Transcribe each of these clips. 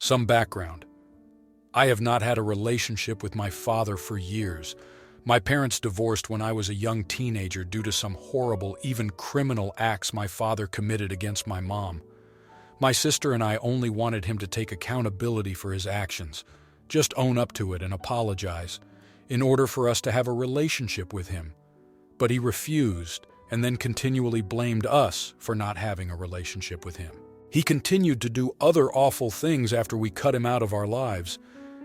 Some background. I have not had a relationship with my father for years. My parents divorced when I was a young teenager due to some horrible, even criminal acts my father committed against my mom. My sister and I only wanted him to take accountability for his actions, just own up to it and apologize, in order for us to have a relationship with him. But he refused and then continually blamed us for not having a relationship with him. He continued to do other awful things after we cut him out of our lives,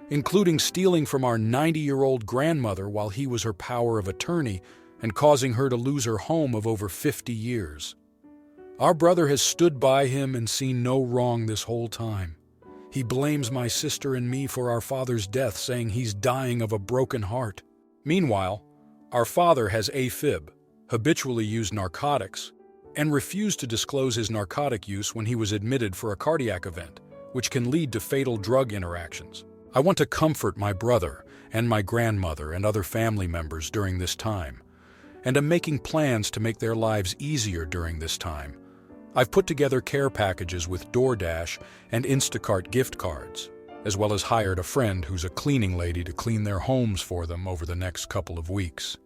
including stealing from our 90-year-old grandmother while he was her power of attorney and causing her to lose her home of over 50 years. Our brother has stood by him and seen no wrong this whole time. He blames my sister and me for our father's death, saying he's dying of a broken heart. Meanwhile, our father has AFib, habitually used narcotics, and refused to disclose his narcotic use when he was admitted for a cardiac event, which can lead to fatal drug interactions. I want to comfort my brother and my grandmother and other family members during this time, and am making plans to make their lives easier during this time. I've put together care packages with DoorDash and Instacart gift cards, as well as hired a friend who's a cleaning lady to clean their homes for them over the next couple of weeks.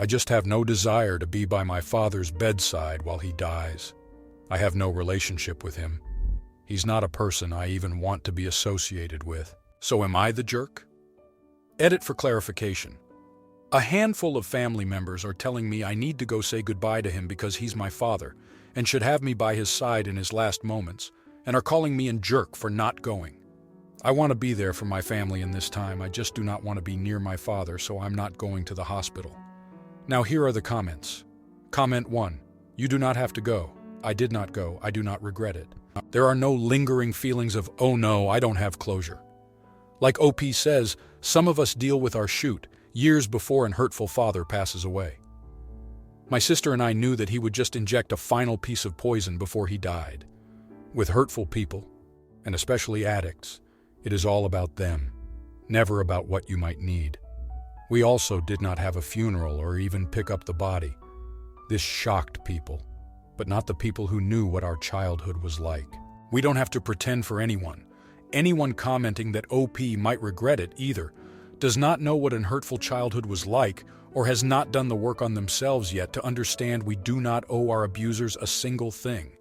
I just have no desire to be by my father's bedside while he dies. I have no relationship with him. He's not a person I even want to be associated with. So am I the jerk? Edit for clarification. A handful of family members are telling me I need to go say goodbye to him because he's my father and should have me by his side in his last moments, and are calling me a jerk for not going. I want to be there for my family in this time. I just do not want to be near my father, so I'm not going to the hospital. Now here are the comments. Comment 1. You do not have to go. I did not go. I do not regret it. There are no lingering feelings of, oh no, I don't have closure. Like OP says, some of us deal with our shoot years before an hurtful father passes away. My sister and I knew that he would just inject a final piece of poison before he died. With hurtful people, and especially addicts, it is all about them, never about what you might need. We also did not have a funeral or even pick up the body. This shocked people, but not the people who knew what our childhood was like. We don't have to pretend for anyone. Anyone commenting that OP might regret it either does not know what an hurtful childhood was like or has not done the work on themselves yet to understand we do not owe our abusers a single thing.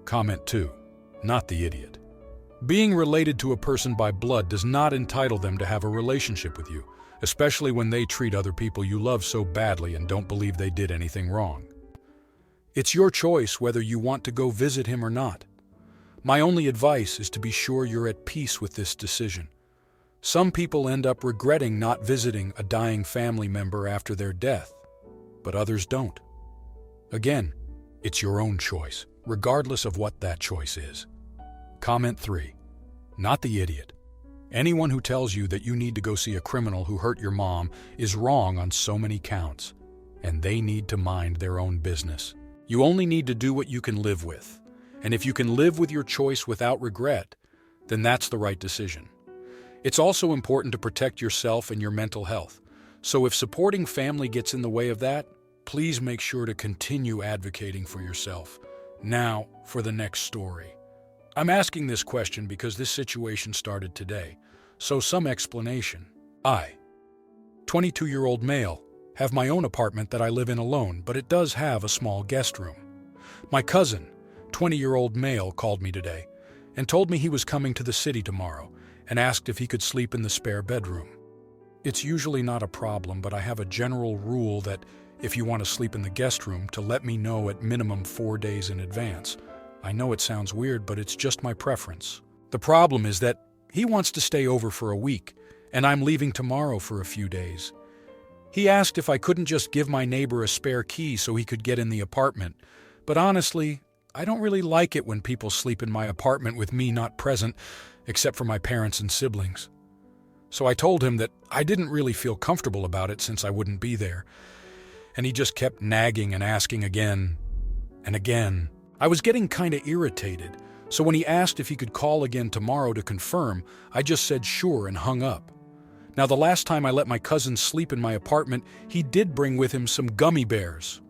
Comment 2. Not the idiot. Being related to a person by blood does not entitle them to have a relationship with you, especially when they treat other people you love so badly and don't believe they did anything wrong. It's your choice whether you want to go visit him or not. My only advice is to be sure you're at peace with this decision. Some people end up regretting not visiting a dying family member after their death, but others don't. Again, it's your own choice, regardless of what that choice is. Comment 3. Not the idiot. Anyone who tells you that you need to go see a criminal who hurt your mom is wrong on so many counts, and they need to mind their own business. You only need to do what you can live with, and if you can live with your choice without regret, then that's the right decision. It's also important to protect yourself and your mental health, so if supporting family gets in the way of that, please make sure to continue advocating for yourself. Now, for the next story. I'm asking this question because this situation started today, so some explanation. I, 22-year-old male, have my own apartment that I live in alone, but it does have a small guest room. My cousin, 20-year-old male, called me today and told me he was coming to the city tomorrow and asked if he could sleep in the spare bedroom. It's usually not a problem, but I have a general rule that if you want to sleep in the guest room, to let me know at minimum 4 days in advance. I know it sounds weird, but it's just my preference. The problem is that he wants to stay over for a week, and I'm leaving tomorrow for a few days. He asked if I couldn't just give my neighbor a spare key so he could get in the apartment, but honestly, I don't really like it when people sleep in my apartment with me not present, except for my parents and siblings. So I told him that I didn't really feel comfortable about it since I wouldn't be there, and he just kept nagging and asking again and again. I was getting kinda irritated, so when he asked if he could call again tomorrow to confirm, I just said sure and hung up. Now, the last time I let my cousin sleep in my apartment, he did bring with him some gummy bears.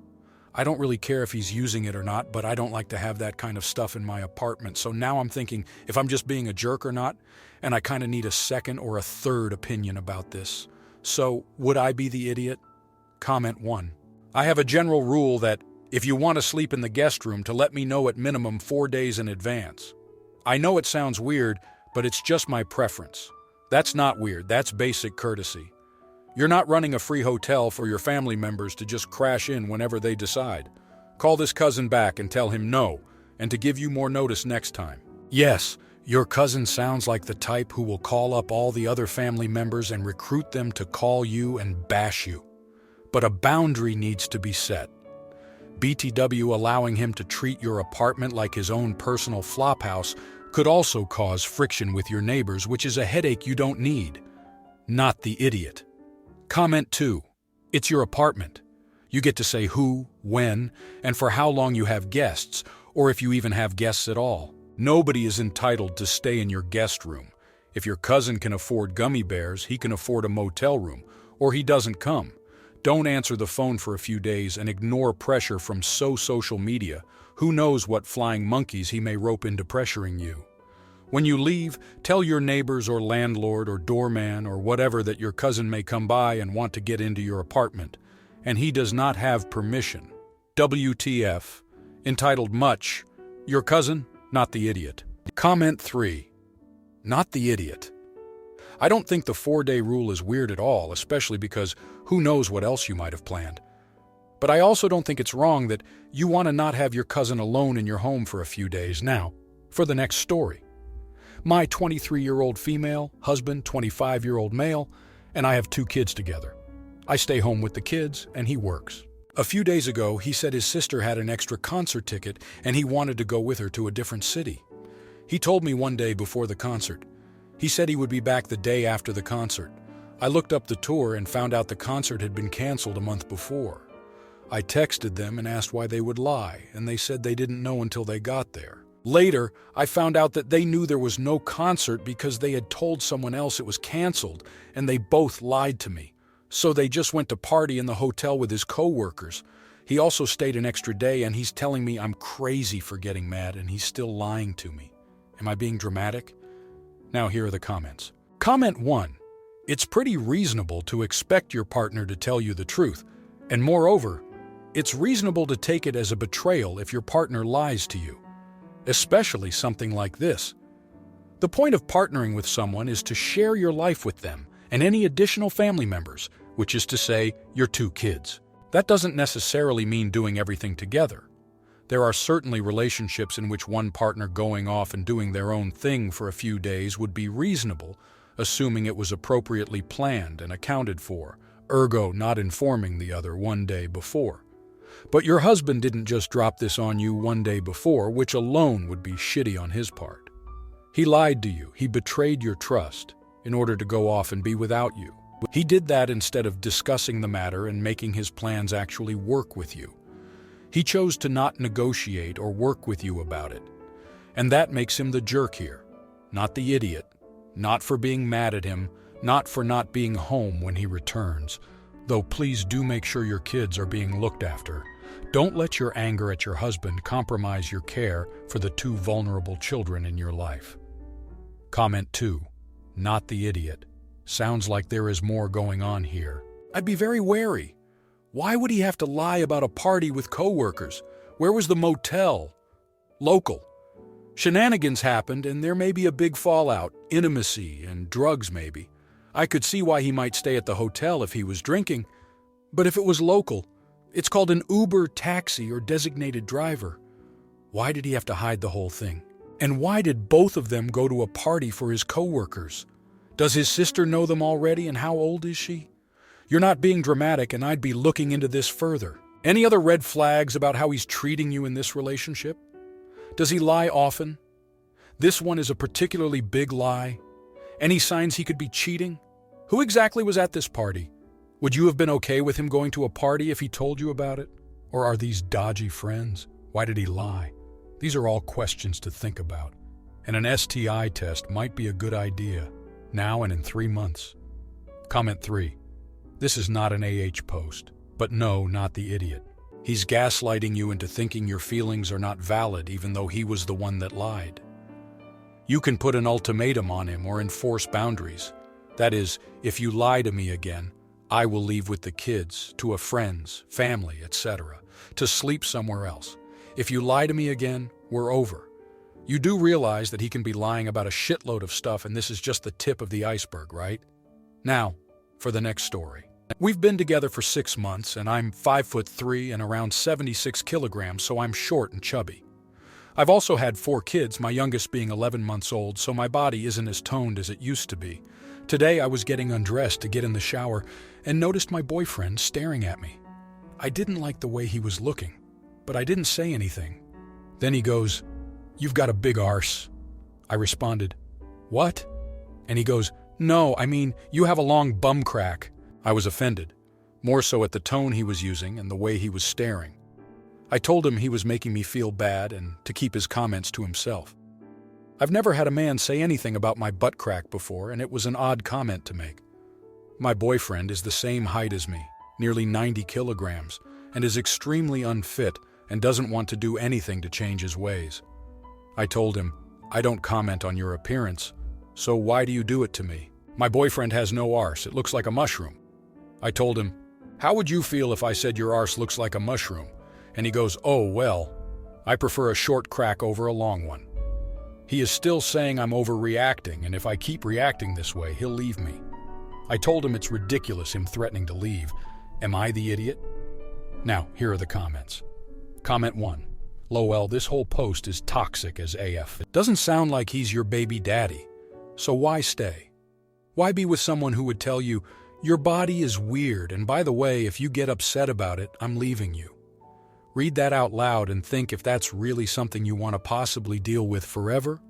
I don't really care if he's using it or not, but I don't like to have that kind of stuff in my apartment. So now I'm thinking if I'm just being a jerk or not, and I kind of need a second or a third opinion about this. So would I be the idiot? Comment 1. I have a general rule that if you want to sleep in the guest room, to let me know at minimum 4 days in advance. I know it sounds weird, but it's just my preference. That's not weird, that's basic courtesy. You're not running a free hotel for your family members to just crash in whenever they decide. Call this cousin back and tell him no, and to give you more notice next time. Yes, your cousin sounds like the type who will call up all the other family members and recruit them to call you and bash you. But a boundary needs to be set. BTW allowing him to treat your apartment like his own personal flophouse could also cause friction with your neighbors, which is a headache you don't need. Not the idiot. Comment 2. It's your apartment. You get to say who, when, and for how long you have guests, or if you even have guests at all. Nobody is entitled to stay in your guest room. If your cousin can afford gummy bears, he can afford a motel room, or he doesn't come. Don't answer the phone for a few days and ignore pressure from social media. Who knows what flying monkeys he may rope into pressuring you. When you leave, tell your neighbors or landlord or doorman or whatever that your cousin may come by and want to get into your apartment, and he does not have permission. WTF. Entitled much. Your cousin, not the idiot. Comment 3. Not the idiot. I don't think the 4-day rule is weird at all, especially because who knows what else you might have planned. But I also don't think it's wrong that you want to not have your cousin alone in your home for a few days. Now, for the next story. My 23-year-old female, husband 25-year-old male, and I have 2 kids together. I stay home with the kids, and he works. A few days ago, he said his sister had an extra concert ticket, and he wanted to go with her to a different city. He told me one day before the concert. He said he would be back the day after the concert. I looked up the tour and found out the concert had been canceled a month before. I texted them and asked why they would lie, and they said they didn't know until they got there. Later, I found out that they knew there was no concert because they had told someone else it was canceled, and they both lied to me. So they just went to party in the hotel with his co-workers. He also stayed an extra day, and he's telling me I'm crazy for getting mad, and he's still lying to me. Am I being dramatic? Now here are the comments. Comment 1. It's pretty reasonable to expect your partner to tell you the truth, and moreover, it's reasonable to take it as a betrayal if your partner lies to you. Especially something like this. The point of partnering with someone is to share your life with them and any additional family members, which is to say, your 2 kids. That doesn't necessarily mean doing everything together. There are certainly relationships in which one partner going off and doing their own thing for a few days would be reasonable, assuming it was appropriately planned and accounted for, ergo not informing the other one day before. But your husband didn't just drop this on you one day before, which alone would be shitty on his part. He lied to you, he betrayed your trust, in order to go off and be without you. He did that instead of discussing the matter and making his plans actually work with you. He chose to not negotiate or work with you about it. And that makes him the jerk here, not the idiot, not for being mad at him, not for not being home when he returns. Though please do make sure your kids are being looked after. Don't let your anger at your husband compromise your care for the 2 vulnerable children in your life. Comment 2. Not the idiot. Sounds like there is more going on here. I'd be very wary. Why would he have to lie about a party with co-workers? Where was the motel? Local. Shenanigans happened and there may be a big fallout, intimacy, and drugs maybe. I could see why he might stay at the hotel if he was drinking. But if it was local, it's called an Uber taxi or designated driver. Why did he have to hide the whole thing? And why did both of them go to a party for his co-workers? Does his sister know them already, and how old is she? You're not being dramatic, and I'd be looking into this further. Any other red flags about how he's treating you in this relationship? Does he lie often? This one is a particularly big lie. Any signs he could be cheating? Who exactly was at this party? Would you have been okay with him going to a party if he told you about it? Or are these dodgy friends? Why did he lie? These are all questions to think about. And an STI test might be a good idea, now and in 3 months. Comment 3. This is not an AH post, but no, not the idiot. He's gaslighting you into thinking your feelings are not valid even though he was the one that lied. You can put an ultimatum on him or enforce boundaries. That is, if you lie to me again, I will leave with the kids, to a friend's, family, etc., to sleep somewhere else. If you lie to me again, we're over. You do realize that he can be lying about a shitload of stuff, and this is just the tip of the iceberg, right? Now, for the next story. We've been together for 6 months, and I'm 5'3" and around 76 kilograms, so I'm short and chubby. I've also had 4 kids, my youngest being 11 months old, so my body isn't as toned as it used to be. Today I was getting undressed to get in the shower and noticed my boyfriend staring at me. I didn't like the way he was looking, but I didn't say anything. Then he goes, "You've got a big arse." I responded, "What?" And he goes, "No, I mean, you have a long bum crack." I was offended, more so at the tone he was using and the way he was staring. I told him he was making me feel bad and to keep his comments to himself. I've never had a man say anything about my butt crack before, and it was an odd comment to make. My boyfriend is the same height as me, nearly 90 kilograms, and is extremely unfit and doesn't want to do anything to change his ways. I told him, "I don't comment on your appearance, so why do you do it to me? My boyfriend has no arse, it looks like a mushroom." I told him, "How would you feel if I said your arse looks like a mushroom?" And he goes, "Oh, well, I prefer a short crack over a long one." He is still saying I'm overreacting, and if I keep reacting this way, he'll leave me. I told him it's ridiculous him threatening to leave. Am I the idiot? Now, here are the comments. Comment 1. "Lol, this whole post is toxic as AF. It doesn't sound like he's your baby daddy. So why stay? Why be with someone who would tell you, your body is weird, and by the way, if you get upset about it, I'm leaving you." Read that out loud and think if that's really something you want to possibly deal with forever.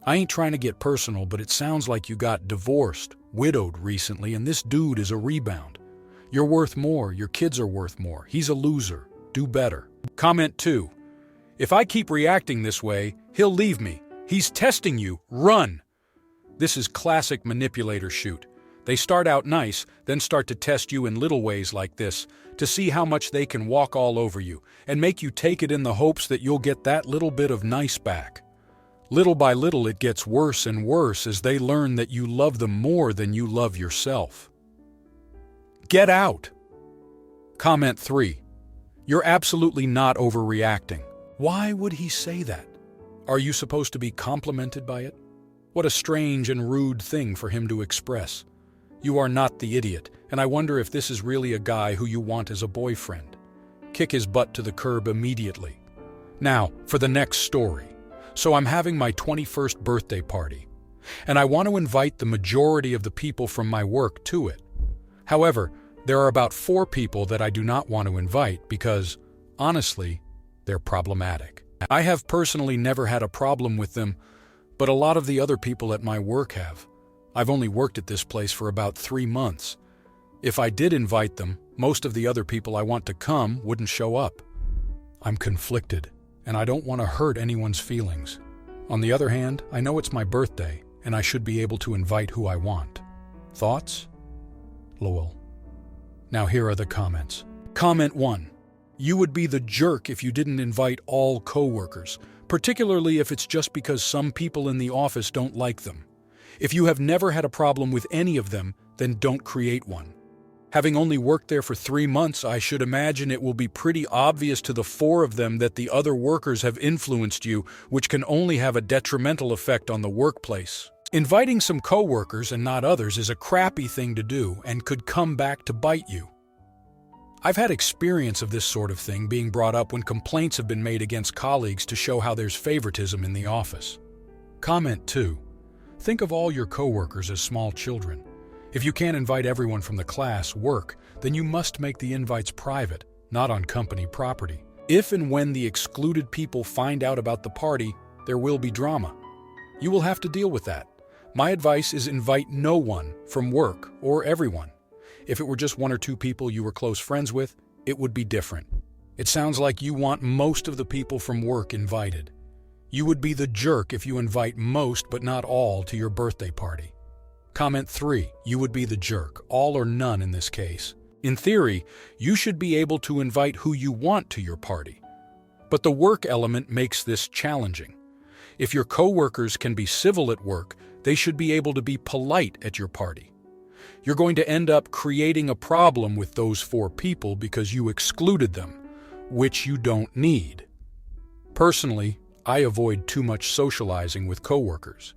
I ain't trying to get personal, but it sounds like you got divorced, widowed recently, and this dude is a rebound. You're worth more, your kids are worth more. He's a loser. Do better. Comment 2. "If I keep reacting this way, he'll leave me. He's testing you. Run." This is classic manipulator shoot. They start out nice, then start to test you in little ways like this, to see how much they can walk all over you, and make you take it in the hopes that you'll get that little bit of nice back. Little by little it gets worse and worse as they learn that you love them more than you love yourself. Get out! Comment 3. "You're absolutely not overreacting." Why would he say that? Are you supposed to be complimented by it? What a strange and rude thing for him to express. You are not the idiot, and I wonder if this is really a guy who you want as a boyfriend. Kick his butt to the curb immediately. Now, for the next story. So I'm having my 21st birthday party, and I want to invite the majority of the people from my work to it. However, there are about 4 people that I do not want to invite because, honestly, they're problematic. I have personally never had a problem with them, but a lot of the other people at my work have. I've only worked at this place for about 3 months. If I did invite them, most of the other people I want to come wouldn't show up. I'm conflicted, and I don't want to hurt anyone's feelings. On the other hand, I know it's my birthday, and I should be able to invite who I want. Thoughts? Lowell. Now here are the comments. Comment 1. "You would be the jerk if you didn't invite all coworkers, particularly if it's just because some people in the office don't like them. If you have never had a problem with any of them, then don't create one. Having only worked there for 3 months, I should imagine it will be pretty obvious to the 4 of them that the other workers have influenced you, which can only have a detrimental effect on the workplace. Inviting some coworkers and not others is a crappy thing to do and could come back to bite you. I've had experience of this sort of thing being brought up when complaints have been made against colleagues to show how there's favoritism in the office." Comment 2. "Think of all your coworkers as small children. If you can't invite everyone from the class, work, then you must make the invites private, not on company property. If and when the excluded people find out about the party, there will be drama. You will have to deal with that. My advice is invite no one from work or everyone. If it were just 1 or 2 people you were close friends with, it would be different. It sounds like you want most of the people from work invited. You would be the jerk if you invite most but not all to your birthday party." Comment 3. "You would be the jerk, all or none in this case. In theory, you should be able to invite who you want to your party. But the work element makes this challenging. If your coworkers can be civil at work, they should be able to be polite at your party. You're going to end up creating a problem with those 4 people because you excluded them, which you don't need. Personally, I avoid too much socializing with coworkers.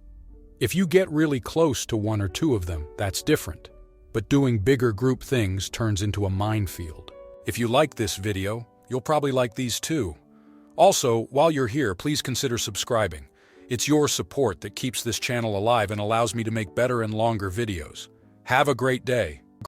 If you get really close to 1 or 2 of them, that's different. But doing bigger group things turns into a minefield. If you like this video, you'll probably like these too. Also, while you're here, please consider subscribing. It's your support that keeps this channel alive and allows me to make better and longer videos. Have a great day.